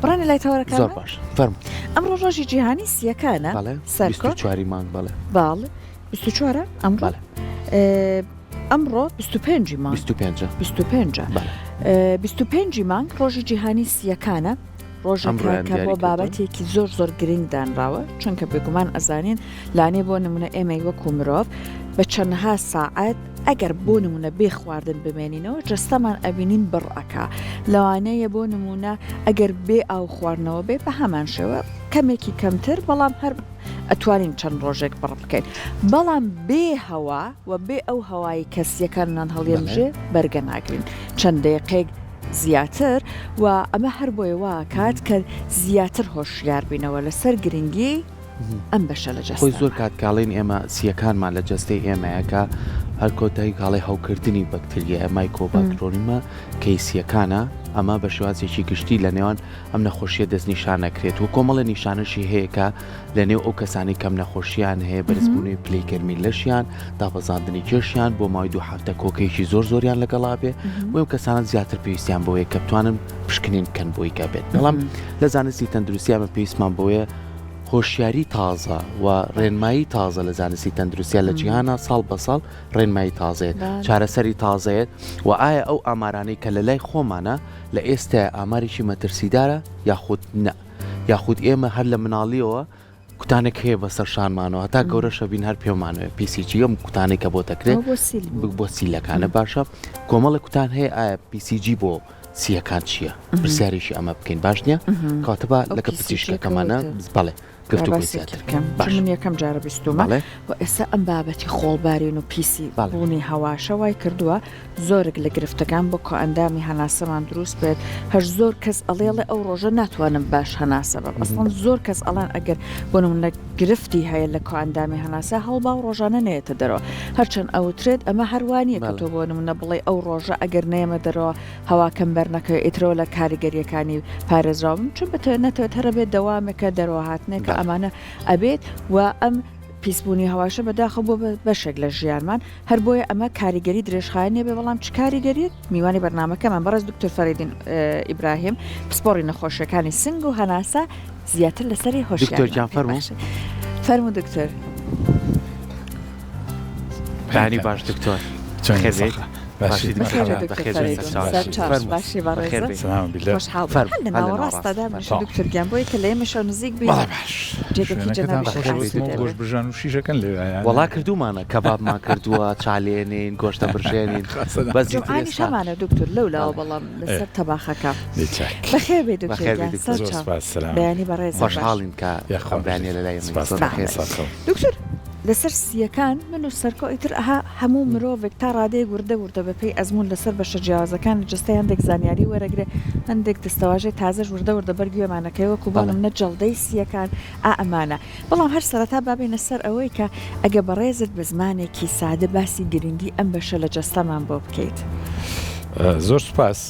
بڕانی لای تەوەرەکان زۆر باش فەرمو. ئەمڕۆ ڕۆژی جیهانی سیەکانە سەرکۆ 24 مانگ بەڵێ باڵ 24 ئەمڕۆ ئەمڕۆ 25 مانگ 25 مانگ ڕۆژی جیهانی سیەکانە ڕۆژەکە کە بۆ بابەتێکی زۆر گرنگ دانراوە چونکە بێگومان ئەزانین لانێ بۆ نمونە ئێمەی وەکو مرۆڤ بە چەندها ساعات ئەگەر بۆ نمونە بێ خواردن بمێنینەوە جەستەمان ئەبینین بڕەکە لەوانەیە بۆ نمونە ئەگەر بێ ئاو خواردنەوە بێ بە هەمان شێوە کەمێکی کەمتر بەڵام هەر ئەتوانین چەند ڕۆژێک بڕ بکەین بەڵام بێ هەوا و بێ ئەو هەوایی کەسیەکانان هەڵێمژێ بەرگە ناگرین چەند دقیقێک زیاتر و ئەمە هەر بۆیە وا کات کە زیاتر هۆشیار بینەوە لەسەر گرنگی ئەم بەشە لە جەست خۆی زۆر کات کاڵین ئێمە سیەکانمان لە جەستەی ئێمەیەکە هەر کۆتایی کاڵی هەوکردنی بەکتریە مایکۆباکتۆریمە کەیسیەکانە ئەمە بە شێوازێکی گشتی لە نێوان ئەم نەخۆشیە دەستنیشانەکرێت و کۆمەڵە نیشانەشی هەیەکە لە نێو ئەو کەسانی کەم نەخۆشییان هەیە بەرزبوونی پلەی گەرمی لەشیان دابەزاندنی کێشیان بۆ ماوەی 2 هەفتە کۆکەیەکی زۆریان لەگەڵا بێ و ئەو کەسانە زیاتر پێویستیان بۆیە کە بتوانن پشکنین کەن بۆی کە بێت بەڵام لە زانستی تەندروستی ئەمە پێویستمان بۆیە هۆشیاری تازە و ڕێنمایی تازە لە زانستی تەندروستیان لە جیهانە ساڵ بە ساڵ ڕێنمایی تازێت چارەسەری تازەیەت و ئایا ئەو ئامارانەی کە لە لای خۆمانە لە ئێستا ئامارێکی مەترسیدارە یاخود ئێمە هەر لە مناڵیەوە کوتانێک هەیە بەسەر شانمانەوە تا گەورە شەبین هەر پێمانەوە پیسیجی ئەم کوتانێک کە بۆ دەکرێت بۆ سیلەکانە باشە کۆمەڵە کوتان هەیە ئایا پیسیجی بۆ سیەکان چییە؟ پرسیارێکی ئەمە بکەین باش نییە؟ کاتەبە لەکە پزیشکەکەمانە بەڵێ من یەکەم جارە بیستومە و ئێستا ئەم بابەتی خۆڵبارین و پیسی بوونی هەواشە وای کردووە زۆرێک لە گرفتەکان بۆ کۆ ئەندامی هەناسەمان دروست بێت هەر زۆر کەس ئەڵێڵێ ئەو ڕۆژە ناتوانم باش هەناسە بە ئەسڵەن زۆر کەس ئەڵان ئەگەر بۆ نمونە گرفتی هەیە لە کۆ ئەندامی هەناسە هەڵبا و ڕۆژانە نێتە دەرەوە هەرچەند ئەوترێت ئەمە هەروانیە کە تۆ بۆ نمونە بڵێ ئەو ڕۆژە ئەگەر نێمە دەرەوە هەواکەم بەرنەکە ئیترەوە لە کاریگەریەکانی پارێزراوم چون نەتەوێت هەرە بێت دەوامێکە دەرەوە هاتنێکە ئەمانە ئەبێت و ئەم پیسبوونی هەواشە بەداخە بۆ بەشێک لە ژیانمان هەر بۆیە ئەمە کاریگەری درێژخایەنێ بێ بەڵام چ کاریگەریت میوانی بەرنامەکەمان بەڕێز دکتۆر فەریدین ئیبراهیم پسپۆڕی نەخۆشیەکانی سنگ و هەناسە زیاتر لەسەری هۆشیار فەرموو دکتۆر پلانی باش دکتۆر باشی ڕاستەدا دکتۆر گیان بۆی کە لە ئێمەشە نزیک گۆشت برژان و شیشەکەن لێ وڵا کردومانە کەبابمان کردووە چالێنین گۆشتە برژێنین بەزیانی شەمانە دکتۆر لەولاوە بەڵام لەسەر تەباخەکە بەخێر بێ بەیانی بەڕێز خۆشحاڵین کە بەیانێ لە لای دکتۆر لەسەر سیەکان من و سەرکۆ ئیتر هەموو مرۆڤێک تا ڕادەیە وردە بەپێی ئەزمون لەسەر بەشە جیاوازەکان لە جستەی هەندێک زانیاری وەرەگرێ هەندێک دەستەواژەی تازەش وردە بەرگوێمانەکەیەوە کوبانم نە جەڵدەی سیەکان ئەمانە بەڵام هەر سەرەتا بابینە سەر ئەوەی کە ئەگە بەڕێزت بە زمانێکی سادە باسی گرنگی ئەم بەشە لە جەستەمان بۆ بکەیت زۆر سوپاس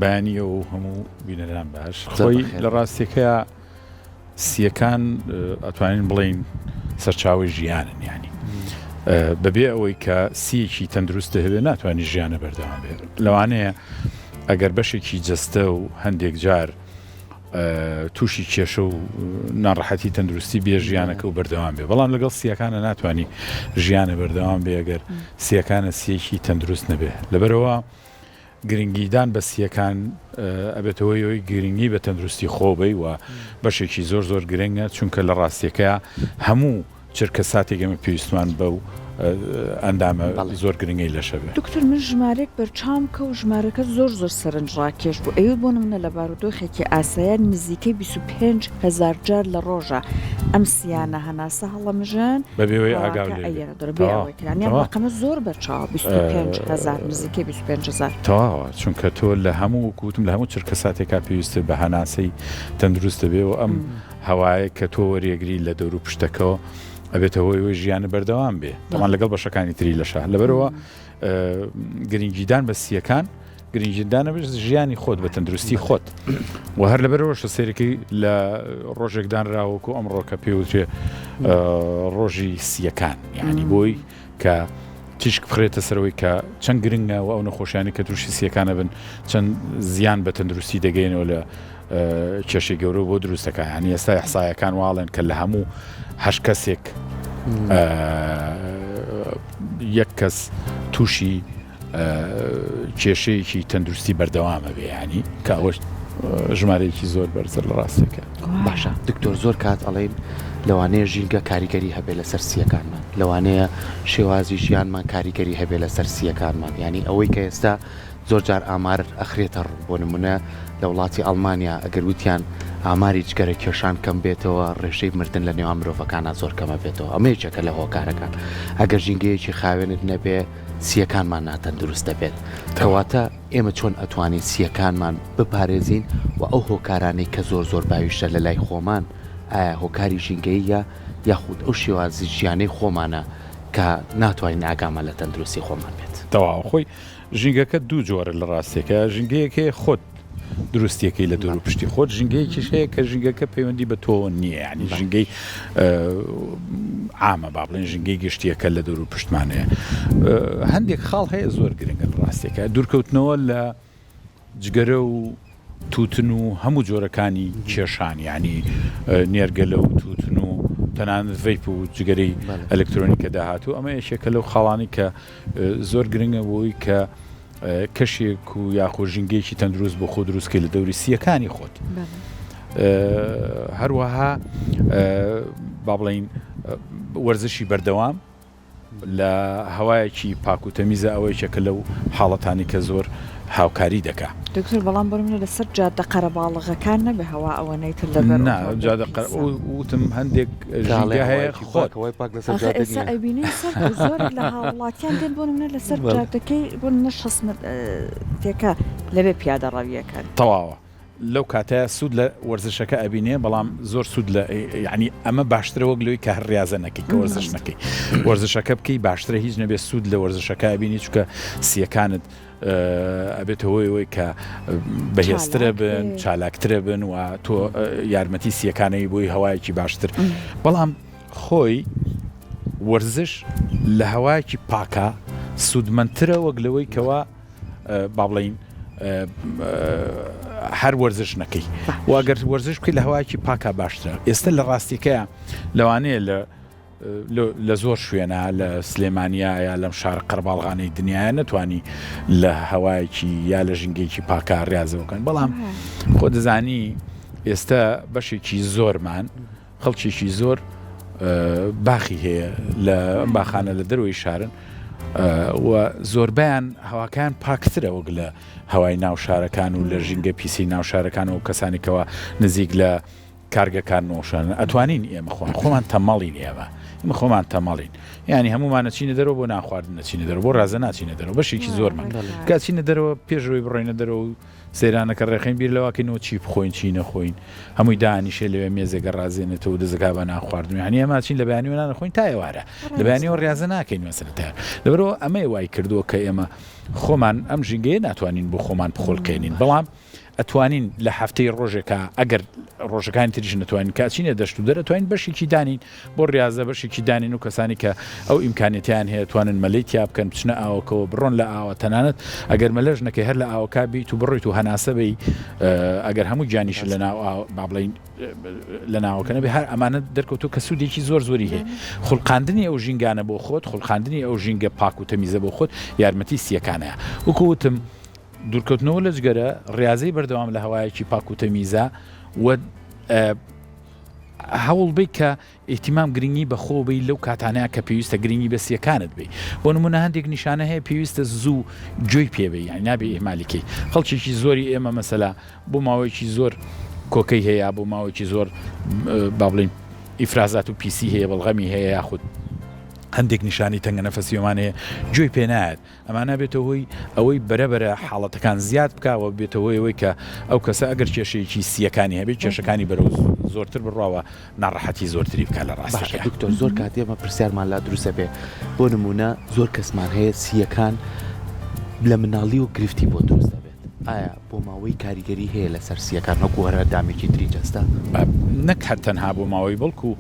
بەیانیە و هەموو بینەران باش خۆی لە ڕاستیەکەیە سیەکان ئەتوانین بڵین سەرچاوی ژیانن ینی بەبێ ئەوەی کە سیەکی تەندروستە هەبێ ناتوانانی ژیانە بەردەوام بێت لەوانەیە ئەگەر بەشێکی جەستە و هەندێک جار تووشی کێشە و ناڕەحەتی تەندروستی بێ ژیانەکە و بەردەوام بێ بەڵام لەگەڵ سیەکانە ناتوانانی ژیانە بەردەوام بێ ئەگەر سیەکانە سیەکی تەندروست نەبێ لەبەرەوە گرنگیدان بە سیەکان ئەبێتەوەی گرنگی بە تەندروستی خۆبەی و بەشێکی زۆر گرنگە چونکە لە ڕاستیەکەیە هەموو چرکە ساتێک ئەمە پێویستمان بە و ئەندامە زۆر گرنگی لەشەبێت دکتۆر من ژمارێک بەرچامکە و ژمارەکە زۆر سەرنج ڕاکێش بوو ئەوێ بۆ منە لە بارودۆخێکی ئاسایە نزیکەی 25,000 جار لە ڕۆژە ئەم سیانە هەناسە هەڵەمژن بەبێەوەی ئاگاو ڕقەمە زۆر بەرچاو 25,000 نزیکەی 25,000 تەواوە چونکە تۆ لە هەموو کووتم لە هەموو چرکە ساتێکا پێویستە بە هەناسەی تەندروستە بێ و ئەم هەوایە کە تۆ وەریەگری لە دەور و پشتەکەەوە ئەبێتەوەی ژیانە بەردەوام بێ دەمان لەگەڵ بەشەکانی تری لەشە لەبەرەوە گرنگیدان بە سیەکان گرنگیدانە بێت ژیانی خۆت بە تەندروستی خۆت و هەر لەبەرەوەشە سێرەکەی لە ڕۆژێکدانراوەکو ئەمڕۆ کە پێوترێ ڕۆژی سیەکان یعنی بۆی کە تیشک بخرێتە سەرەوەی کە چەند گرنگە و ئەو نەخۆشیانی کە تووشی سیەکانە بن چەند زیان بە تەندروستی دەگەینەوە لە کێشەی گەورە بۆ دروستەکە هەنی ئێستا ئەحسایەکان واڵێن کە لە هەموو 8 کەسێک یەک کەس تووشی کێشەیەکی تەندروستی بەردەوامە بێ ینی کە ئەوە ژمارەیەکی زۆر بەرزە لە ڕاستەکە. باشە دکتۆر زۆر کات ئەڵێن لەوانەیە ژینگە کاریگەری هەبێ لەسەر سیەکانمان لەوانەیە شێوازی ژیانمان کاریگەری هەبێ لەسەر سیەکانمان ینی ئەوەی کە ئێستا زۆر جار ئامار ئەخرێتە بۆ نمونە لە وڵاتی ئەڵمانیا ئەگەر وتیان ئاماری جگەرە کێشان کەم بێتەوە ڕێژەی مردن لە نێوان مرۆڤەکانە زۆر کەمە بێتەوە ئەمەیەکە لە هۆکارەکان ئەگەر ژینگەیەکی خاوێنت نەبێ سیەکانمان ناتەندروست دەبێت کەواتە ئێمە چۆن ئەتوانین سیەکانمان بپارێزین و ئەو هۆکارانەی کە زۆر باویشتە لە لای خۆمان ئایا هۆکاری ژینگەیە یاخود ئەو شێوازی ژیانەی خۆمانە کە ناتوانین ئاگامان لە تەندروستی خۆمان بێت تەواو خۆی ژینگەکە دوو جۆرە لە ڕاستێکە ژینگەیەکێ خۆت دروستیەکەی لە دوور و پشتی خۆت ژینگەیەکیش هەیە کە ژینگەکە پەیوەندی بە تۆ نییە ینی ژینگەی عامە با بڵێن ژینگەی گشتیەکە لە دوور و پشتمانەیە هەندێک خاڵ هەیە زۆر گرنگە لە ڕاستێکە دوورکەوتنەوە لە جگەرە و تووتن و هەموو جۆرەکانی کێشان ینی نێرگەلە و تووتن و تەنانەت ڤەیپ و جگەرەی ئەلکترۆنیکە داهاتوو ئەمە یەکێکە لەو خاڵانی کە زۆر گرنگە بۆی کە کەشێک و یاخۆ ژینگەیەکی تەندروست بۆ خۆ دروستکەی لە دەوری سیەکانی خۆت هەروەها با بڵین وەرزشی بەردەوام لە هەوایەکی پاک و تەمیزە ئەوەیەکە لەو حاڵەتانی کە زۆر هاوکاری دەکا دکتۆر بەڵام بڕمە لەسەر جادە قەرەباڵغەکان نەبێ هەوا ئەوەنەیتر وتم هەندێک هەیە خۆتەوەی پاک لەسەر ئێستا ئەبینی زۆر لە هاوڵاتیان دێن بۆ منە لەسەر جادەکەی بۆ نەشەسمت تێکە لەبێ پیادە ڕەویەکان تەواوە لەو کاتەیە سوود لە وەرزشەکە ئەبینێ بەڵام زۆر سوود لە یعنی ئەمە باشترە وەک لەوەی کە هەڕیازە نەکەی کە وەرزش نەکەی وەرزشەکە بکەی باشترە هیچ نەبێ سوود لە وەرزشەکە ئەبینی چونکە سیەکانت ئەبێتەوەی کە بەهێزترە بن چالاکترە بن و تۆ یارمەتی سیەکانەی بۆی هەوایەکی باشتر بەڵام خۆی وەرزش لە هەوایەکی پاکە سوودمەندترە وەک لەوەی کەوا با بڵین هەر وەرزش نەکەی واگەر وەرزش بکەی لە هەوایەکی پاکە باشترە ئێستا لە ڕاستیکەیە لەوانەیە لە زۆر شوێنە لە سلێمانیا یا لەم شار قەرباڵغانەی دنیاە نەتوانی لە هەوایەکی یا لە ژنگێکی پاکە ڕاضەوەکەن بەڵام خۆ دەزانی ئێستا بەشێکی زۆرمان خەڵکیێکی زۆر باخی هەیە لە باخانە لە دەروی شارن و زۆربیان هەواکان پاکترە وەک لە هەوای ناو شارەکان و لە ژینگە پیسی ناو شارەکان و کەسانێکەوە نزیک لە کارگەکان نۆشان ئەتوانین ئێمە خۆمان تەمەڵین ئێمە خۆمان تەمەڵین ینی هەمومان نەچینە دەرەوە بۆ ناخواردن نەچینە دەرەوە بۆ ڕازە ناچینە دەرەوە بەشێکی زۆرمان کاچینە دەرەوە پێشەوەی بڕێنە دەرەوە و سەیرانەکە ڕێخین بیر لەواکەینەوە چی بخۆین چی نەخۆین هەمووی دانیشێ لەوێ مێزێگە ڕازێنێتەوە دەزگا بە ناخواردن ینی ئەمە چین لە بەیانیوە نانەخۆین تا ئێوارە لە بەیانیەوە ڕازە ناکەین مەسەرەتە لەبەرەوە ئەمە وای کردووە کە ئێمە خۆمان ئەم ژینگەیە ناتوانین بۆ خۆمان بخۆڵکەینین بەڵام ئەتوانین لە هەفتەی ڕۆژێکە ئەگەر ڕۆژەکانی تریش نتوانین کاچینە دەشت و دەرەتوانین بەشێکی دانین بۆ ڕاضە بەشێکی دانین و کەسانی کە ئەو ئیمکانێتیان هەیە توانن مەلەی تیا بکەن بچنە ئاوەکەەوە بڕۆن لە ئاوە تەنانەت ئەگەر مەلەژ نەکەی هەر لە ئاوکا بیت و بڕیت و هەناسەبی ئەگەر هەموو گیانیش لە بابڵین لە ناوەکەنە بێ هەر ئەمانە دەرکەوتو کە سوودێکی زۆر زۆری هەیە خوڵقاندنی ئەو ژینگانە بۆ خۆت خوڵقاندنی ئەو ژینگە پاک و تەمیزە بۆ خۆت یارمەتی سیەکانەیە وەکوتم دوورکەوتنەوە لە جگەرە ڕاضەی بەردەوام لە هەوایەکی پاک و تەمیزە و هەوڵ بێ کە ئیحتیمام گرنگی بە خۆ بی لەو کاتانەیە کە پێویستە گرنگی بە سیەکانت بێ بۆ نمونە هەندێک نیشانە هەیە پێویستە زوو گوێی پێبێ یان نابێ ئێمالیکەی خەڵکێکی زۆری ئێمە مەسەلا بۆ ماوەیەکی زۆر کۆکەی هەیە بۆ ماوەیەکی زۆر با بڵین ئیفرازات و پیسی هەیە بەڵغەمی هەیە یاخود هەندێک نیشانی تەنگە نەفەسیۆمانەیە گوێی پێنایەت ئەمانە بێتەوەی ئەوەی بەرەبەرە حاڵەتەکان زیاد بکەوە بێتەوەی کە ئەو کەسە ئەگەر کێشەیەکی سیەکانی هەبێت کێشەکانی بەرەو زۆرتر بڕاوە ناڕەحەتی زۆرتری بکە لە ڕاستە دکتۆر زۆر کاتێمە پرسیارمان لا دروستە بێ بۆ نمونە زۆر کەسمان هەیە سیەکان لە مناڵی و گرفتی بۆ دروست دەبێت ئایا بۆ ماوەی کاریگەری هەیە لەسەر سیەکان نەکو هەرە دامێکی تری جەستا نەک هەر تەنها بۆ ماوەی بەڵکو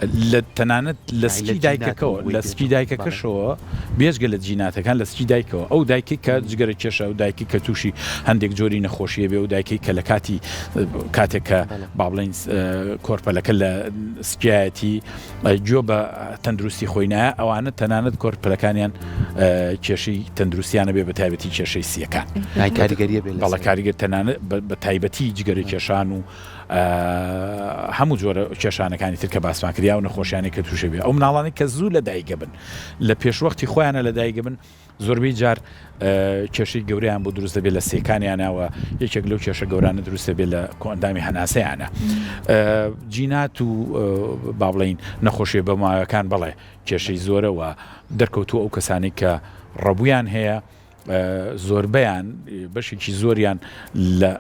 لە تەنانەت لە سکی دایکەکەەوە لە سکی دایکەکەشەوە بێژگە لە جیناتەکان لە سکی دایکەوە ئەو دایکی کە جگەرە کێشە و دایکی کە تووشی هەندێک جۆری نەخۆشیە بێ و دایکی کە لە کاتی کاتێک کە با بڵین کۆرپەلەکە لە سکایەتی گوێ بە تەندروستی خۆی نایە ئەوانە تەنانەت کۆرپەلەکانیان کێشەی تەندروستیانە بێ بە تایبەتی کێشەی سیەکان کاریگەریە بێ بەڵە کاریگەر تەنانەت بە تایبەتی جگەری کێشان و هەموو جۆرە کێشانەکانی تر کە باسمان کریا و نەخۆشیانی کە تووشە بێ ئەو مناڵانی کە زوو لە دایکە بن لە پێشوەختی خۆیانە لە دایکە بن زۆربەی جار کێشەی گەوریان بۆ دروست دەبێت لە سێکانیانەوە یەکێک لەو کێشە گەورانە دروست دەبێت لە کۆئەندامی هەناسەیانە جینات و با بڵین نەخۆشیە بە ماوەکان بەڵێ کێشەی زۆرەوە دەرکەوتووە ئەو کەسانی کە ڕەبوویان هەیە زۆربەیان بەشێکی زۆریان لە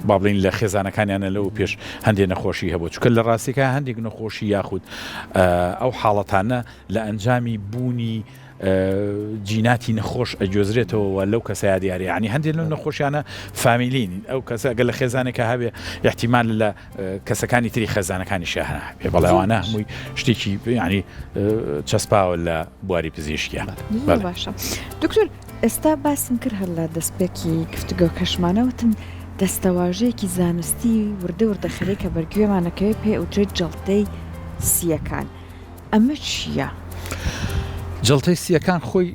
با بڵین لە خێزانەکانیانە لەو پێش هەندێک نەخۆشی هەبوو چکە لە ڕاستیەکە هەندێک نەخۆشی یاخود ئەو حاڵەتانە لە ئەنجامی بوونی جیناتی نەخۆش ئەگوێزرێتەوە لەو کەسە دیارە ینی هەندێک لەو نەخۆشیانە فامیلین ئەو کەسە گە لە خێزانێکە هەبێ احتیمال لە کەسەکانی تری خێزانەکانی شاهنە پێ بەڵێوانە هەمووی شتێکی ینی چەسپاوە لە بواری پزیشکیان باشە دکتۆر ئێستا باسم کرد هەر لە دەستپێکی گفتگۆ کەشمانەوتن دەستەواژەیەکی زانستی وردە خەرەی کە بەرگوێمانەکەوێت پێ ئەوترێت جەڵتەی سیەکان ئەمە چییە؟ جەڵتەی سیەکان خۆی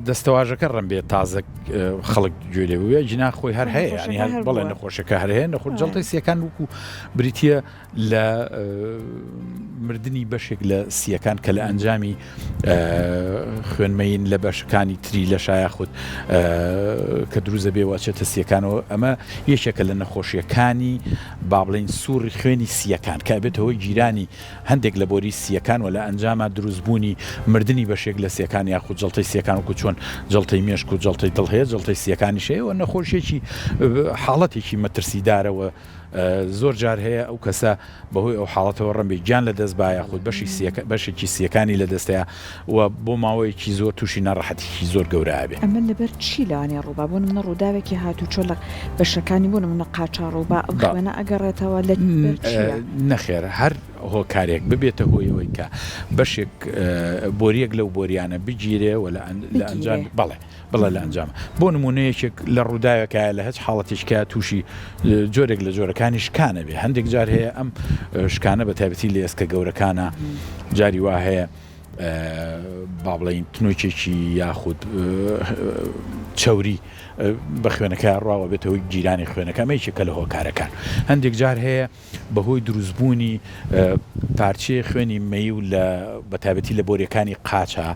دەستەواژەکە ڕەن بێت تازە خەڵک گوێ لێ بووە جنا خۆی هەر هەیە ینی هەر بەڵێ نەخۆشەکە هەر هەیە نەخۆ جەڵتەی سیەکان وەکو بریتە لە مردنی بەشێک لە سیەکان کە لە ئەنجامی خوێنمەین لە بەشەکانی تری لە شایە خودت کە دروزە بێ واچێتە سیەکانەوە ئەمە یەکێکە لە نەخۆشیەکانی با بڵین سووری خوێنی سیەکان کە بێتەوەی گیرانی هەندێک لە بۆری سیەکان و لە ئەنجامە دروستبوونی مردنی بەشێک لە سیەکان یاخود جەڵتەی سیەکان وەکو چۆن جەڵتەی مێشک و جەڵتەی دڵ هەیە جەڵتەی سیەکانی شەیەوە نەخۆشیێکی حاڵەتێکی مەترسیدارەوە زۆر جار هەیە ئەو کەسە بەهۆی ئەو حاڵەتەوە ڕەنبی گیان لە دەست باە خودت بەشێکی سیەکانی لە دەستەیە و بۆ ماوەیەکی زۆر تووشی ناڕەحەتیکی زۆر گەورە بێ ئەمە لەبەر چی لەوانێ ڕووبا بۆ منە ڕووداوێکی هاتوو چۆ لە بەشەکانی بوون منە قاچا ڕووبا ئەو خوێنە ئەگەڕێتەوە لە نەخێر هەر هۆکارێک ببێتە هۆیەوەی کە بەشێک بۆریەک لەو بۆریانە بگیرێ و لە ئەنجام بڵێ لە ئەنجام بۆ نمونەیەکێک لە ڕووداوەکە لە هەچ حاڵەتێککە تووشی جۆرێک لە جۆرەکانی شکانە بێ هەندێک جار هەیە ئەم شکانە بە تایبەتی لە ئێسکە گەورەکانە جاری وا هەیە با بڵین تنۆکێکی یاخود چەوری بە خوێنەکە ڕاوە بێتەوەی گیرانی خوێنەکە مەیکێکە لە هۆکارەکان هەندێک جار هەیە بەهۆی دروستبوونی پارچەیە خوێنی مەی و لە بەتابەتی لە بۆریەکانی قاچە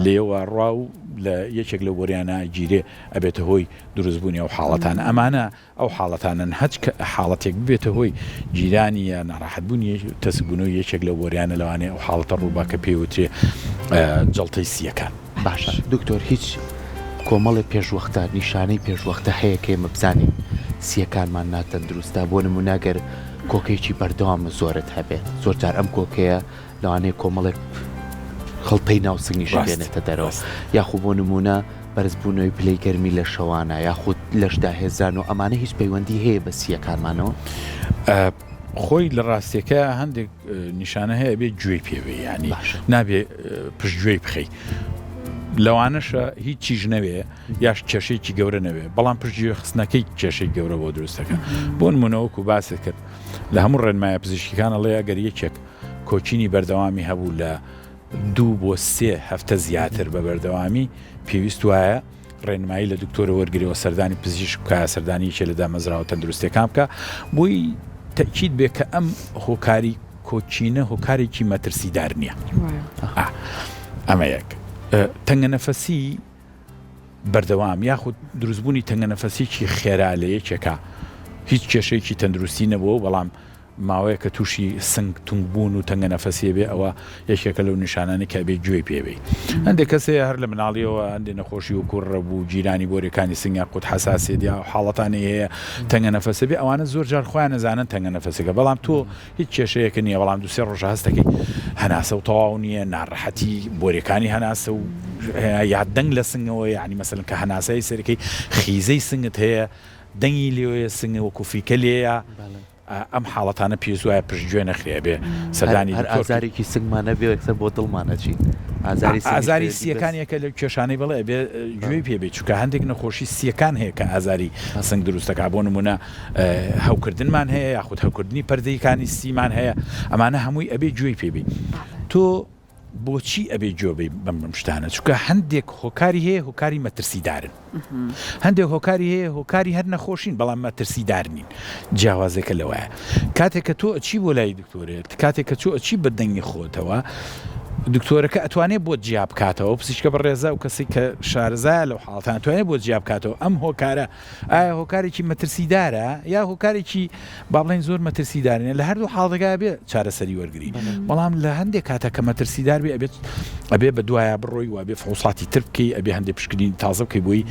لێوە ڕاو لە یەکێک لە بۆریانە گیرێ ئەبێتە هۆی دروستبوونی ئەو حاڵەتان ئەمانە ئەو حاڵەتانن هەچ حاڵەتێک ببێتە هۆی گیرانی یا ناڕاحەتبوونی تەسبوونەوە یەکێک لە بۆریانە لەوانەیە ئەو حاڵەتە ڕووباکە پێوترێ جەڵتەی سیەکان باشە دکتۆر هیچ کۆمەڵی پێشوەختە نیشانەی پێشوەختە هەیە کە ئێمە بزانین سیەکانمان ناتەندروستە بۆ نموناگەر کۆکێکی بەردەوام زۆرت هەبێت زۆر جار ئەم کۆکەیە لەوانەیە کۆمەڵێک خەڵپەی ناوسنگیش بێنێتە دەرەوە یاخود بۆ نمونە بەرزبوونەوەی پلەی گەرمی لە شەوانە یاخود لەشدا هێزان و ئەمانە هیچ پەیوەندی هەیە بە سیەکانمانەوە خۆی لە ڕاستیەکە هەندێک نیشانە هەیە بێت گوێی پێوێ ینی نابێ پشتگوێی بخەی لەوانەشە هیچ چیژ نەوێ یاش کێشەیەکی گەورە نەوێ بەڵام پشتگوێ خستنەکەی کێشەی گەورە بۆ دروستەکە بۆ نمونەوەکو باسێت کرد لە هەموو ڕێنمایە پزیشکیەکانە لێ ئەگەر یەکێک کۆچینی بەردەوامی هەبوو لە 2 بۆ 3 هەفتە زیاتر بە بەردەوامی پێویست وایە ڕێنمایی لە دکتۆرە وەرگریەوە سەردانی پزیشک بکە سەردانی یەکێ لە دامەزراوە تەندروستیەکان بکە بۆی تەکید بێ کە ئەم هۆکاری کۆچینە هۆکارێکی مەترسیدار نییە ئەمە یەک تەنگە نەفەسی بەردەوام یاخود دروستبوونی تەنگە نەفەسیی خێرا لە یەکێکە هیچ کێشەیەکی تەندروستی نەبووە بەڵام ماوەیە کە تووشی سنگ تونگبوون و تەنگە نەفەسیە بێ ئەوە یەکێکە لەو نیشانانی کە بێ گوێی پێبێ هەندێک کەسەیە هەر لە مناڵیەوە هەندێک نەخۆشی و کوڕە بوو جیرانی بۆریەکانی سنگیا قوت حەساسێت یا حاڵەتانی هەیە تەنگە نەفەسە بێ ئەوانە زۆر جار خۆیان نەزانن تەنگە نەفەسەکە بەڵام تۆ هیچ کێشەیەکە نییە بەڵام 2-3 ڕۆژە هەستەکەی هەناسە و تەواو نییە ناڕەحەتی بۆریەکانی هەناسە و یاددەنگ لە سنگەوە یعنی مەسەلەن کە هەناسایی سەرەکەی خیزەی سنگت هەیە دەنگی لێوەیە سنگە وەکو فیکە لێیە ئەم حاڵەتانە پێویست وایە پشتگوێ نەخرێ بێ سەردانی ئازارێکی سنگمانە بێ ئەکسەر بۆ دڵمانەچین ئازاری سیەکانیەکە لە کێشانەی بڵێ بێ گوێی پێبێت چونکە هەندێک نەخۆشی سیەکان هەیە کە ئازاری سنگ دروستەکە بۆ نمونە هەوکردنمان هەیە یاخود هەوکردنی پەردەیەکانی سیمان هەیە ئەمانە هەمووی ئەبێ گوێی پێبێ تۆ بۆچی ئەبێ گوێبێ بەم شتانە چونکە هەندێک هۆکاری هەیە هۆکاری مەترسیدارن هەندێک هۆکاری هەیە هۆکاری هەر نەخۆشین بەڵام مەترسیدار نین جیاوازەکە لەوەیە کاتێک کە تۆ ئەچی بۆ لای دکتۆرێت کاتێک کە تۆ ئەچی بە دەنگی خۆتەوە دکتۆرەکە ئەتوانێت بۆ جیاب کاتەوە پزیشکە بەڕێزە و کەسی کە شارەزای لەو حاڵتان توانێت بۆ جیاب کاتەوە ئەم هۆکارە ئایا هۆکارێکی مەترسیدارە یا هۆکارێکی با بڵێن زۆر مەترسیدارێنە لە هەردوو حاڵدەگا بێ چارەسەری وەرگری بەڵام لە هەندێک کاتە کە مەترسیدار بێ ئەبێ بە دوایە بڕۆی و بێ فحوساتی تر بکەی ئەبێ هەندێک پشکنین تازە بکەی بۆی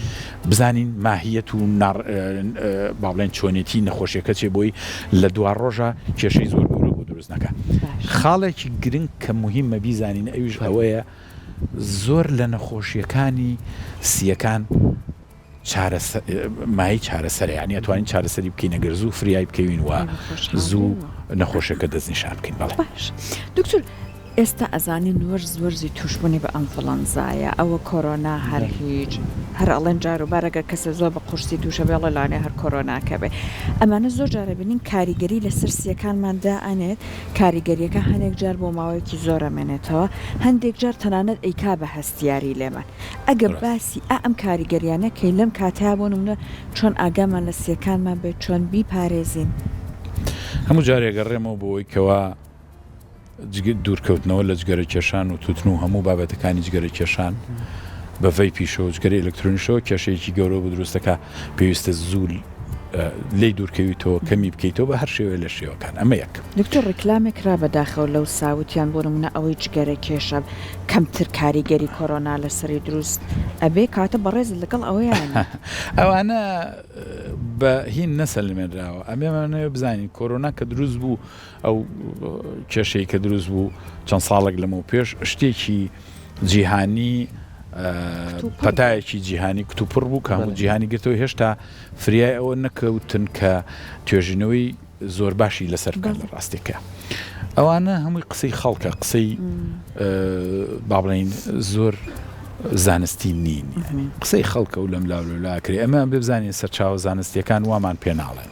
بزانین ماهیەت و با بڵێن چۆنێتی نەخۆشیەکە چێ بۆی لە دوا ڕۆژە کێشەی زۆر دروست نەکە خاڵێکی گرنگ کە مهمە بیزانین ئەویش ئەوەیە زۆر لە نەخۆشیەکانی سیەکان مای چارەسەر یعنی ئەتوانین چارەسەری بکەین ئەگەر زوو فریای بکەوین و زوو نەخۆشیەکە دەستنیشان بکەین بەڵێ دکتۆر ئێستا ئەزانین وەرزی توشبوونی بە ئەنفڵەنزایە ئەوە کۆرۆنا هەر هیچ هەر ئەڵێن جاروبارەگە کەسە زۆر بە قورسی تووشە بێڵە لاانێ هەر کۆرۆناکە بێ ئەمانە زۆر جارە بینین کاریگەری لەسەر سیەکانماندا ئەنێت کاریگەریەکە هەندێک جار بۆ ماوەیەکی زۆر ئەمێنێتەوە هەندێک جار تەنانەت ئەیکا بە هەستیاری لێمان ئەگەر باسی ئەم کاریگەریانە کەی لەم کاتیا بۆ نمونە چۆن ئاگامان لە سیەکانمان بێت چۆن بیپارێزین هەموو جارێگەڕێمەوە بۆی کەوا دوورکەوتنەوە لە جگەرە کێشان و توتن و هەموو بابەتەکانی جگەرە کێشان بەڤەی پیشەوە جگەری ئەلکترۆنیشەوە کێشەیەکی گەورە بە دروستەکە پێویستە زوو لی دوورکەویتەوە کەمی بکەیتەوە بە هەر شێوە لە شێوەکان ئەمە یەک دکتۆر ڕێکلامێک را بەداخەوە لەو ساوتیان بۆ نمونە ئەوەی جگەرە کێشە کەمتر کاریگەری کۆرۆنا لەسەری دروست ئەبێ کاتە بەڕێز لەگەڵ ئەوەیان ئەوانە بە هین نەسەلمێنراوە ئەمێمانەوە بزانین کۆرۆنا کە دروست بوو ئەو کێشەی کە دروست بوو چەند ساڵێک لەمەوە پێش شتێکی جیهانی پەتایەکی جیهانی کتوپڕ بوو کە هەموو جیهانی گرتەوە هێشتا فریای ئەوە نەکەوتن کە توێژینەوەی زۆر باشی لەسەر بکەن لە ڕاستێکە ئەوانە هەمووی قسەی خەڵکە قسەی با بڵێن زۆر زانستی نین قسەی خەڵکە و لەم لاکرێ ئەمە ببزانین سەرچاوە زانستیەکان وامان پێ ناڵێن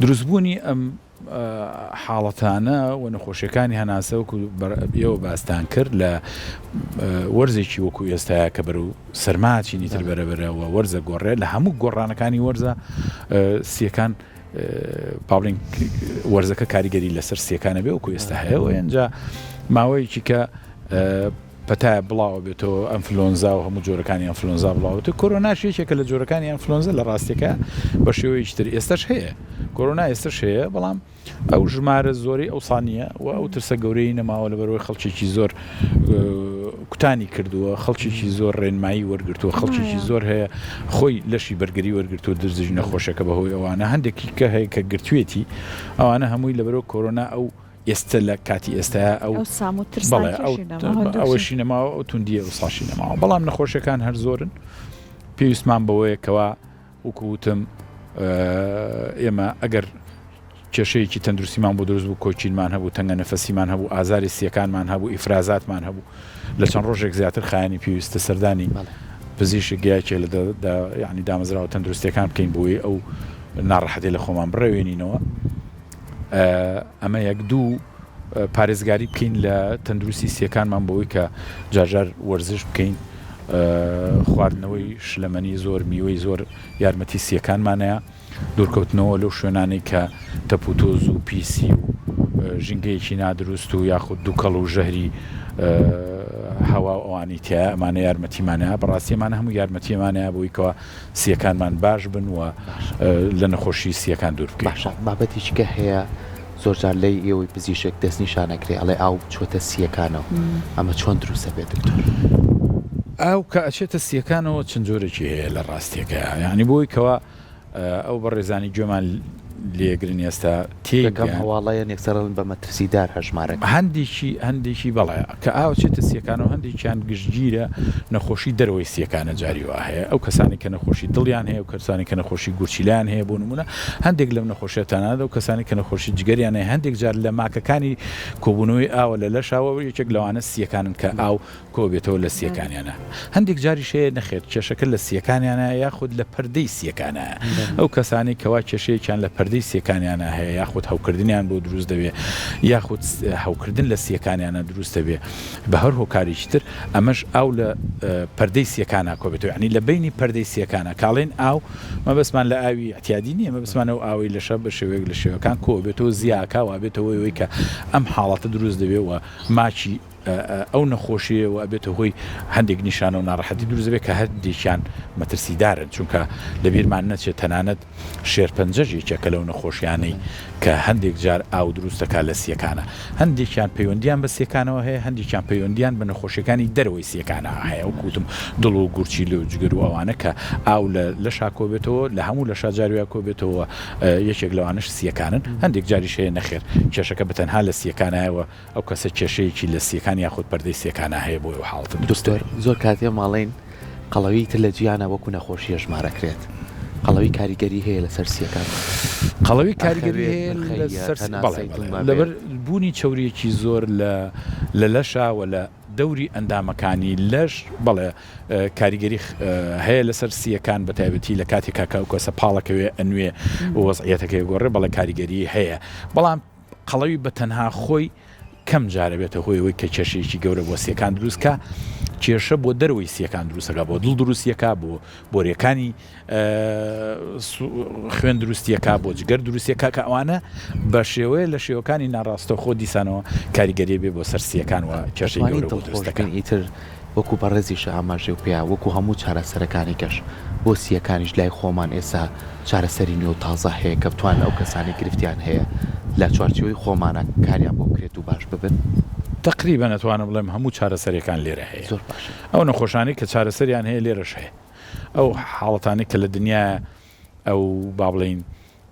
دروستبوونی ئەم حاڵەتانە و نەخۆشیەکانی هەناسەوەکو ئێوە باستان کرد لە وەرزێکی وەکو ئێستاە کە بەرەو سەرماچی نیتر بەرەبەرەوە وەرزە گۆڕێ لە هەموو گۆڕانەکانی وەرزە سیەکان پاڵین وەرزەکە کاریگەری لەسەر سیەکانە بێ وەکو ئێستا هەیە و ئەنجا ماوەیەکی کە پەتایە بڵاوە بێتەوە ئەنفلۆنزا و هەموو جۆرەکانی ئەنفلۆنزا بڵاوێتە کۆرۆناش یەکێکە لە جۆرەکانی ئەنفلۆنزا لە ڕاستیەکە بە شێوەیەکی تر ئێستاش هەیە کۆرۆنا ئێستاش هەیە بەڵام ئەو ژمارە زۆری ئەو سانیە و ئەو ترسە گەورەی نەماوە لە بەرەوەی خەڵکێکی زۆر کوتانی کردووە خەڵکێکی زۆر ڕێنمایی وەرگرتووە خەڵکێکی زۆر هەیە خۆی لەشی بەرگری وەرگرتووە دزدژی نەخۆشەکە بەهۆی ئەوانە هەندێکی کە هەیە کە گرتوێتی ئەوانە هەمووی لە بەرەوە کۆرۆنا ئەو ئێستا لە کاتی ئێستاە ئەوەشی نەماوە ئەو توندیە و ساشی نەماوە بەڵام نەخۆشیەکان هەر زۆرن پێویستمان بەوەیەکەوە وکوتم ئێمە ئەگەر کێشەیەکی تەندروستیمان بۆ دروست بوو کۆچینمان هەبوو تەنگە نەفەسیمان هەبوو ئازاری سیەکانمان هەبوو ئیفرازاتمان هەبوو لە چەند ڕۆژێک زیاتر خایانی پێویستە سەردانی پزیشک گیاکێ لە یعنی دامەزراوە تەندروستیەکان بکەین بۆی ئەو ناڕەحەتی لە خۆمان بڕێوێنینەوە ئەمە یەک دوو پارێزگاری بکەین لە تەندروستی سیەکانمان بەوەی کە جارجار وەرزش بکەین خواردنەوەی شلەمەنی زۆر میوەی زۆر یارمەتی سیەکانمانەیە دوورکەوتنەوە لەو شوێنانەی کە تەپوتۆز و پیسی و ژینگەیەکی نادروست و یاخود دووکەڵ و ژەهری هەوا ئەوانی تیا ئەمانە یارمەتیمانەیە بەڕاستیمانە هەموو یارمەتیمانەیە بۆی کەەوە سیەکانمان باش بن و لە نەخۆشی سیەکان دوور بکەین بابەتیچکە هەیە زۆرجار لی ئێوەی پزیشک دەستنیشانەکرێ ئەڵێ ئاو چۆتە سیەکانەوە ئەمە چۆن دروستە بێت ئەو کە ئەچێتە سیەکانەوە چەند جۆرێکی هەیە لە ڕاستیەکە یعنی بۆی کەەوە ئەو بەڕێزانی گوێمان لێگرن ئێستا تێگەم هەواڵەیە یەکسەرن بە مەترسیدار هەژمارەکە هەندێکی بەڵێ کە ئاوچێتە سیەکان و هەندێکیان گشتگیرە نەخۆشی دەرەوەی سیەکانە جاریوە هەیە ئەو کەسانی کە نەخۆشی دڵیان هەیە و کەسانی کە نەخۆشی گورچیلیان هەیە بۆ نمونە هەندێک لەم نەخۆشیێتانادا و کەسانی کە نەخۆشی جگەریان هەیە هەندێک جار لە ماکەکانی کۆبوونەوەی ئاوە لە لەشاوە یەکێک لەوانە سیەکانن کە ئاو کۆ بێتەوە لە سیەکانیانە هەندێک جاریش هەیە نەخێت کێشەکە لە سیەکانیانە یاخود لە پەردەی سیەکانە ئەو کەسانی کەوا کێشەیەکیان لە پەردەی سیەکانیانە هەیە یاخود هەوکردنیان بۆ دروست دەبێ یاخود هەوکردن لە سیەکانیانە دروست دەبێ بە هەر هۆکارێکی تر ئەمەش ئاو لە پەردەی سیەکانە کۆ بێتەوە یعنی لە بینی پەردەی سیەکانە کاڵێن ئاو مەبەستمان لە ئاوی احتیادی نییە مەبەستمانەوە ئاوی لەشە بە شێوەیەک لە شێوەکان کۆ بێتەوە زیاکە وا بێتەوە ئەوەی کە ئەم حاڵەتە دروست دەبێەوە ماچی ئەو نەخۆشیەوە ئەبێتە هۆی هەندێک نیشانە و ناڕەحەتی دروست دەبێت کە هەردێکیان مەترسیدارن چونکە لەبیرمان نەچێت تەنانەت شێرپەنجەژێکێکە لەو نەخۆشیانەی کە هەندێک جار ئاو دروستەکە لە سیەکانە هەندێکیان پەیوەندیان بە سیەکانەوە هەیە هەندێکیان پەیوەندیان بە نەخۆشیەکانی دەرەوەی سیەکانە هەیە و کوتم دڵ و گورچی لە جگەر و ئەوانە کە ئاو لە شاکۆ بێتەوە لە هەموو لە شاجارویا کۆ بێتەوە یەکێک لەوانش سیەکانن هەندێک جاریش هەیە نەخێر کێشەکە بەتەنها لە سیەکانایەوە ئەو کەسە کێشەیەکی لە سیەکان یاخود پەردەی سیەکانە هەیە بۆ حاڵەتە دکتۆر زۆر کاتێ ماڵین قەڵەوی تر لە جیانە وەکو نەخۆشیە ژمارەکرێت قەڵەوی کاریگەری هەیە لەسەر سیەکان قەڵەوی کاریگەری هەیە لەبەر بوونی چەوریەکی زۆر لە لەشاوە لە دەوری ئەندامەکانی لەش بەڵێ کاریگەری هەیە لەسەر سیەکان بە تایبەتی لە کاتێک کاکە و کەسە پاڵەکەوێ ئەنوێ وەزعیەتەکەی گۆڕێ بەڵێ کاریگەری هەیە بەڵام قەڵەوی بە تەنها خۆی کەم جارە بێتە هۆی ئەوەی کە کێشەیەکی گەورە بۆ سیەکان دروستکە کێشە بۆ دەروی سیەکان دروستەکە بۆ دڵ دروستیەکە بۆ بۆریەکانی خوێن دروستیەکە بۆ جگەر دروستیەکە کە ئەوانە بە شێوەیە لە شێوەکانی ناڕاستە خۆ دیسانەوە کاریگەری بێ بۆ سەر سیەکان و کێشەی گەورە بۆ دروستەکەن ئیتر وەکو بەڕێزیش ئاماژێ و پێیا وەکو هەموو چارەسەرەکانی کەش بۆ سیەکانیش لای خۆمان ئێستا چارەسەری نوێ و تازە هەیە کە بتوانە ئەو کەسانی گرفتیان هەیە لە چوارچەوەی خۆمانە کاریان بۆ بکرێت و باش ببن تقریبا نەتوانم بڵێم هەموو چارەسەرەکان لێرە هەیە زۆر باش ئەو نەخۆشانی کە چارەسەریان هەیە لێرەش هەیە ئەو حاڵەتانی کە لە دنیا ئەو با بڵین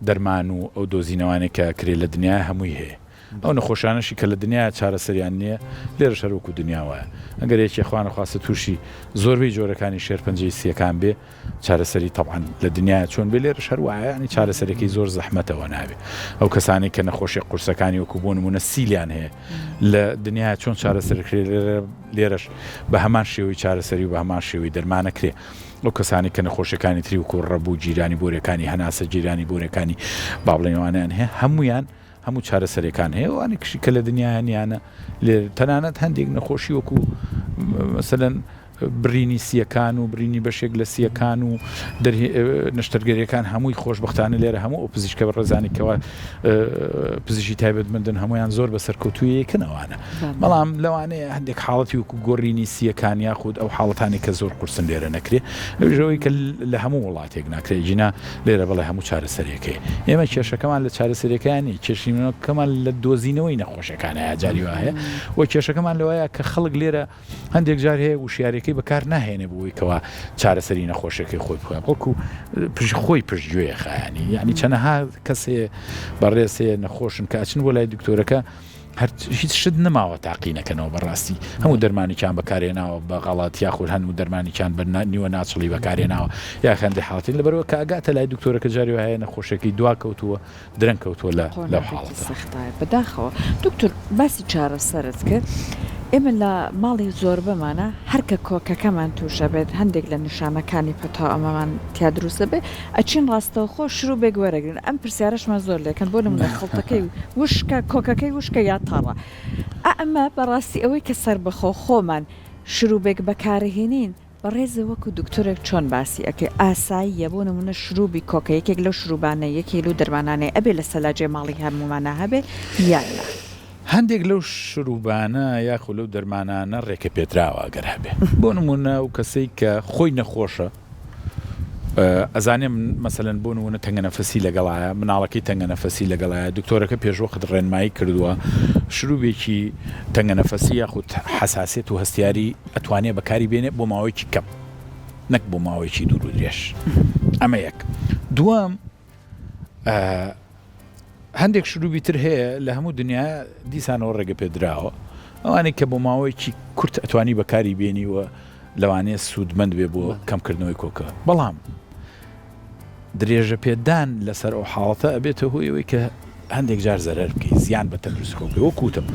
دەرمان و ئەو دۆزینەوانی کە کرێ لە دنیا هەمووی هەیە ئەو نەخۆشانەشی کە لە دنیا چارەسەریان نییە لێرە شەرۆک و دنیاوایە ئەگەر یەکێ خوانە خواستە تووشی زۆربەی جۆرەکانی شێرپەنجەی سیەکان بێ چارەسەری تەبعاً لە دنیا چۆن بێ لێرە شەروایە ینی چارەسەرێکی زۆر زەحمەتەوە نابێ ئەو کەسانی کە نەخۆشی قورسەکانی وەکو بۆ نمونە سیلیان هەیە لە دنیا چۆن چارەسەرکرێ لێرەش بە هەمان شێوەی چارەسەری و بە هەمان شێوەی دەرمانەکرێ ئەو کەسانی کە نەخۆشیەکانی تری وکو ڕەبوو جیرانی بۆرەکانی هەناسە جیرانی بۆرەکانی با بڵێنەوانیان هەیە هەموو چارەسەرەکان هەیە وانی کشی کە لە دنیاهێنیانە لێ تەنانەت هەندێک نەخۆشی وەکو مەسەلەن برینی سیەکان و برینی بەشێک لە سیەکان و نەشتەرگەریەکان هەمووی خۆشبەختانە لێرە هەموو ئەو پزیشکە بە ڕێزانێکەوە پزیشکی تایبەتمەندن هەمویان زۆر بە سەرکەوتوویەکەنەوەوانە بەڵام لەوانەیە هەندێک حاڵەتی وەکو گۆڕینی سیەکان یاخود ئەو حاڵەتانی کە زۆر قورسن لێرە نەکرێ ئەوژەوەی کە لە هەموو وڵاتێک ناکرێت جینا لێرە بەڵێ هەموو چارەسەرێکەکەی ئێمە کێشەکەمان لە چارەسەرەکانی کێشینەکەمان لە دۆزینەوەی نەخۆشەکانە جاری وایە و کێشەکەمان لەوەیە کە خەڵک لێرە هەندێک جار هەیە وشیارێکی بەکار ناهێنێ بۆی کەوا چارەسەری نەخۆشەکەی خۆی بخوێ بەڵکو خۆی پشتگوێ خایانی یعنی چەنەها کەسێ بەڕێسێ نەخۆشن کە ئەچن بۆ لای دکتۆرەکە هیچ شت نەماوە تاقینەکەنەوە بەڕاستی هەموو دەرمانیان بەکارێناوە بە غەڵات یاخود هەموو دەرمانیان بە نیوە ناچڵی بەکارێناوە یا خەندی حڵاتی لەبەرەوە کە ئاگاتە لای دکتۆرەکە جاری هەیە نەخۆشەکەی دواکەوتووە درەنگ کەوتووە لە حاڵەتە سەختایە بەداخەوە دکتۆر باسی چارەسەرت کرد ئێمە لە ماڵی زۆر بمانە هەرکە کۆکەکەمان تووشە بێت هەندێک لە نیشانەکانی پەتا ئەمەمان تیا دروستە بێ ئەچین ڕاستەوە خۆ شروع بێک وەرەگرن ئەم پرسیارەشمان زۆر لێکەن بۆ نمونە خەڵتەکەی وشکە کۆکەکەی وشکە یا تاڕە ئەمە بەڕاستی ئەوەی کە سەر بەخۆ خۆمان شروع بێک بەکارهێنین بەڕێزە وەکو دکتۆرێک چۆن باسی ئەکەی ئاساییە بۆ نمونە شروعی کۆکە یەکێک لەو شروعبانە یەکێ و دەرمانانەیە ئەبێ لە سەلاجێ ماڵی هەمومانە هەبێ یانە هەندێک لەو شروعبانە یاخو لەو دەرمانانە ڕێکە پێدراوە ئەگەر هەبێ بۆ نمونە و کەسەی کە خۆی نەخۆشە ئەزانێم مەسەلەن بۆ نمونە تەنگەنەفەسی لەگەڵایە مناڵەکەی تەنگەنەفەسی لەگەڵایە دکتۆرەکە پێشوەخت ڕێنمایی کردووە شروعێکی تەنگەنەفەسی یاخود حەساسیت و هەستیاری ئەتوانێت بەکاری بێنێت بۆ ماوەیەکی کەم نەک بۆ ماوەیەکی دوور و درێژ ئەمە یەک دووەم هەندێک شروعی تر هەیە لە هەموو دنیا دیسانەوە ڕێگە پێدراوە ئەوانەی کە بۆ ماوەیەکی کورت ئەتوانی بەکاری بێنیوە لەوانەیە سوودمەند بێ بۆ کەمکردنەوەی کۆکە بەڵام درێژە پێدان لەسەر ئەو حاڵەتە ئەبێتە هۆی ئەوەی کە هەندێک جار زەرەر بکەیت زیان بە تەندروست کۆکە وە کوتم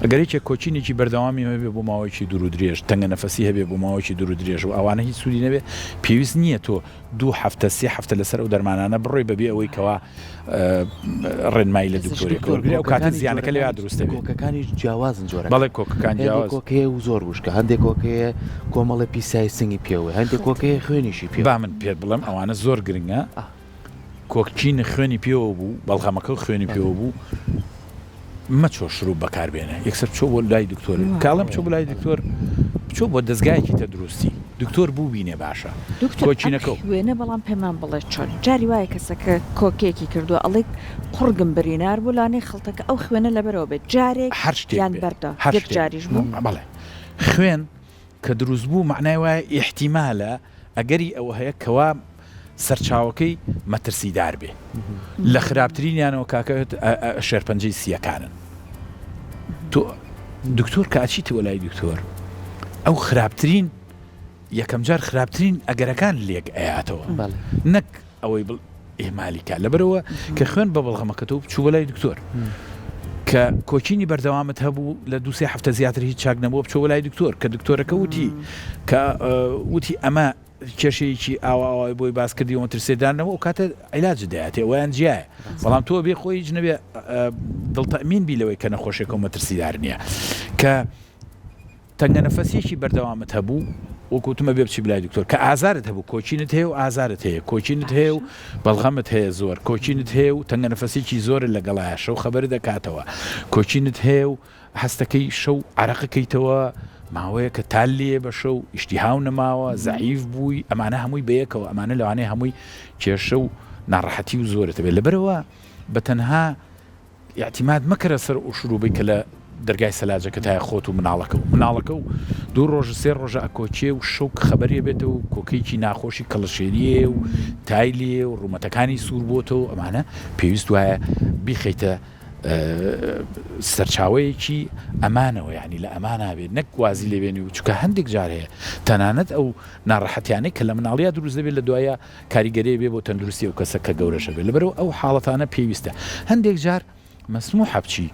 ئەگەر هیچ کۆچینێکی بەردەوامی هەبێ بۆ ماوەیەکی دوور و درێژ تەنگە نەفەسی هەبێ بۆ ماوەیەکی دوور و درێژ و ئەوانە هیچ سوودی نەبێ پێویست نییە تۆ 2 هەفتە 3 هەفتە لەسەر ئەو دەرمانانە بڕۆی بەبێ ئەوەی کەوا ڕێنمایی لە دکتۆرێکەوە ئەو کاتە زیانەکە لێ دروستە بێت کۆکەکانی جیاوازن جۆرە بەڵێ کۆکەکان جیاواز کۆکەیە و زۆر وشکە هەندێک کۆکەیە کۆمەڵە پیسای سنگی پێوە هەندێک کۆکەیە خوێنیشی پێ با من پێت بڵێم ئەوانە زۆر گرنگە کۆکچینە خوێنی پێوە بوو بەڵغەمەکە خوێنی پێوە بوو مەچۆ شروع بەکاربێنە یەکسەر چۆ بۆ لای دکتۆر کاڵم چۆ بۆ لای دکتۆر بچۆ بۆ دەستگایەکی تەدروستی دکتۆر بوو بینێ باشە کۆچینەکە وێنە بەڵام پێمان بڵێ چۆن جاری وایە کەسەکە کۆکێکی کردووە ئەڵێک قورگم برینار بوو لانەی خەڵتەکە ئەو خوێنە لەبەرەوە بێت جارێک هەر شتێک بەردە یەک جاریش بوو بەڵێ خوێن کە دروست بوو معنای وایە ئیحتیمالە ئەگەری ئەوە هەیە کەوا سەرچاوەکەی مەترسیدار بێ لە خراپترینیانەوە کاکەوێت شێرپەنجەی سیەکانن تۆ دکتۆر کاچیتەوە لای دکتۆر ئەو خراپترین یەکەم جار خراپترین ئەگەرەکان لێک ئەیاتەوە نەک ئەوەی ئێمالیکە لەبەرەوە کە خوێن بە بەڵغەمەکەتەوە بچووە لای دکتۆر کە کۆچینی بەردەوامت هەبوو لە 2-3 هەفتە زیاتر هیچ چاک نەبووە بچووە لای دکتۆر کە دکتۆرەکە وتی ئەمە کێشەیەکی ئاوای بۆی باسکردی و مەترسێدانەوە و کاتە عیلاج دەیاتێ ئەویان جیایە بەڵام تۆ بێ خۆی هیچ نەبێ دڵتەمین بی لەوەی کە نەخۆشێکە و مەترسیدار نییە کە تەنگە نەفەسیەکی بەردەوامت هەبوو وەکوتمە بێ بچی بلای دکتۆر کە ئازارت هەبوو کۆچینت هەیە و ئازارت هەیە کۆچینت هەیە و بەڵغەمت هەیە زۆر کۆچینت هەیە و تەنگە نەفەسێکی زۆر لەگەڵایە شەو خەبەر دەکاتەوە کۆچینت هەیە و هەستەکەی شەو عەرەقەکەیتەوە ماوەیە کە تال لێ بە شەو ئیشتیهاو نەماوە زەعیف بووی ئەمانە هەمووی بەیەکەوە ئەمانە لەوانەیە هەمووی کێشە و ناڕەحەتی و زۆرت بێت لەبەرەوە بە تەنها اعتیماد مەکەرە سەر و شروعی کە لە دەرگای سەلاجەکە تایە خۆت و مناڵەکە و 2 ڕۆژ 3 ڕۆژە ئەکۆچێ و شەو خەبەریە بێتەوە و کۆکەیکی ناخۆشی کەڵەشێریە و تایلێ و ڕوومەتەکانی سوور بۆتەوە ئەمانە پێویست وایە بیخەیتە سەرچاوەیەکی ئەمانەوە یعنی لە ئەمانە بێت نەک وازی لێبێنی و چکە هەندێک جار هەیە تەنانەت ئەو ناڕەحەتیانەی کە لە مناڵیا دروست دەبێت لە دوایە کاریگەری بێ بۆ تەندروستی و کەسە کە گەورەشە بێت لەبەرەوە ئەو حاڵەتانە پێویستە هەندێک جار مەسموح بچی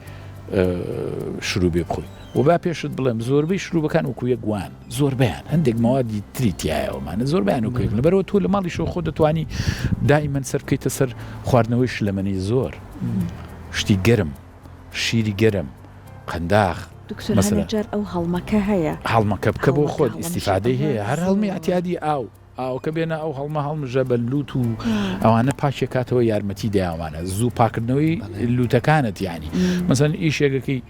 شروع بێ بخۆی و با پێشت بڵێم زۆربەی شروعەکان وەکویە گوان زۆربیان هەندێک ماوەدی تریتیایەوەمانە زۆربیان وکەیت لەبەرەوە تۆ لە ماڵی شۆ خۆ دەتوانی دائیمەن سەر بکەیتە سەر خواردنەوەی شلەمەنی زۆر شتی گەرم شیری گەرم قەنداخ دکتۆر ئەو هەڵمەکە هەیە هەڵمەکە بکە بۆ خۆت ئیسیفادەی هەیە هەر هەڵمی ئەتیادی ئاوکە بێنە ئەو هەڵمەژە بە لوت و ئەوانە پاکێکاتەوە یارمەتی دەیاوانە زوو پاکردنەوەی لوتەکانت یانی مەسەن ئیشێگەکەی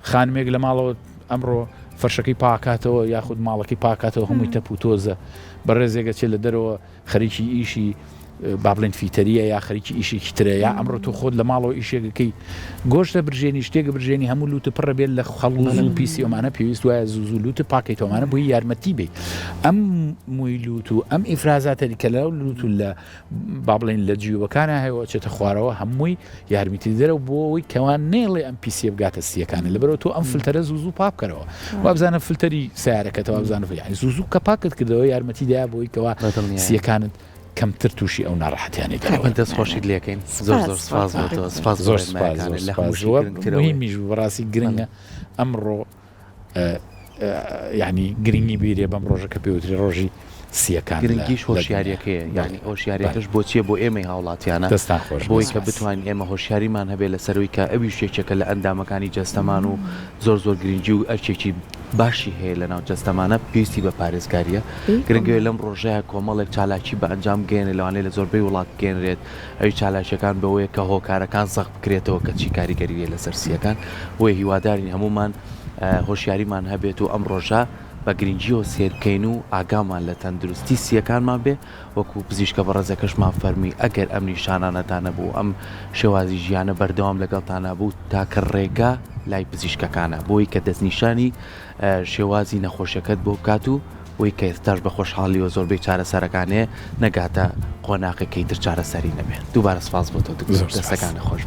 خانمێک لە ماڵەوە ئەمڕۆ فەرشەکەی پاکاتەوە یاخود ماڵەکەی پاکاتەوە هەمووی تەپ و تۆزە بە ڕێزێگە چێ لە دەرەوە خەریکی ئیشی بابلین فیتەریە یا خەریکی ئیشێکی ترە یا ئەمڕۆ تۆ خۆت لە ماڵەوە ئیشێگەکەی گۆشتە برژێنی شتێکە برژێنی هەموو لوتە پڕە بێت لە خەڵوز و پیسی ئەمانە پێویست وایە زوو لوتە پاکەیتەوەمانە بۆی یارمەتی بێت ئەم مووی لوت و ئەم ئیفرازاتەری کە لەو لوت و لە بابلین لە جیوبەکانە هەیەوە چێتە خوارەوە هەمووی یارمەتی دەرەوە بۆ ئەوەی کەوان نێڵێ ئەم پیسیە بگاتە سیەکانە لەبەرەوە تۆ ئەم فلتەرە زوو پاکەرەوە وابزانە فلتەری سیارەکەتەوە بزانە یعنی زوو کە پاکت کردەوە یارمەتی دەیە بۆی کەوا سیەکانت کەمتر تووشی ئەو ناڕەحەتیانی دەستخۆشیت لەکەین زۆر سپاس زۆر مهمیش بەڕاستی گرنگە ئەمڕۆ یعنی گرنگی بیرێ بەم ڕۆژە کە پێوتری ڕۆژی سیەکان گرنگیش هۆشیاریەکەیە یعنی هۆشیاریەکەش بۆچیە بۆ ئێمەی هاوڵاتیانە دەستان خۆش بۆی کە بتوانین ئێمە هۆشیاریمان هەبێت لەسەرەوەی کە ئەوی شتێکێکە لە ئەندامەکانی جەستەمان و زۆر گرنگی و ئەرچێکی باشی هەیە لە ناو جەستەمانە پێویستی بە پارێزگاریە گرنگوێ لەم ڕۆژەیە کۆمەڵێک چالاکی بە ئەنجام گێنێ لەوانەیە لە زۆربەی وڵات گێنرێت ئەوی چالاکیەکان بەوەیە کە هۆکارەکان زەق بکرێتەوە کە چی کاریگەریە لەسەر سیەکان بۆیە هیوادارین هەمومان هۆشیاریمان هەبێت و ئەم ڕۆژە بە گرنگیەوە سێرکەین و ئاگامان لە تەندروستی سیەکانمان بێ وەکو پزیشکە بەڕێزەکەشمان فەرمی ئەگەر ئەم نیشانانەتانە بوو ئەم شێوازی ژیانە بەردەوام لەگەڵتانە بوو تاکە ڕێگا لای پزیشکەکانە بۆی کە دەستنیشانی شێوازی نەخۆشیەکەت بۆ بکات و وی کە ئێستاش بە خۆشحاڵیەوە زۆربەی چارەسەرەکانەیە نەگاتە قۆناقەکەی تر چارەسەری نەبێت دووبارە سپاس بۆ تۆ دەستەکانە خۆش